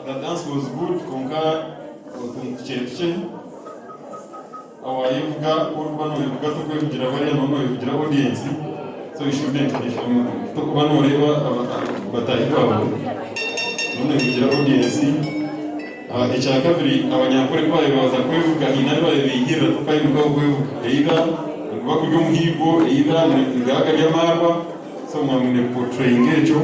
The dance was good. Konka cheche. Awayivuga urban wivuga to kwivugira bari no wivugira audience. So you should introduce them. To kubano reba batahirwa. None wivugira audience. Icya kabiri abanyakore kwaye baza kwivuga inarwa bigira tukayivuga kwivuga ida bakuryo muhigo ida ngaga y'amarwa so mwamune portraying ejo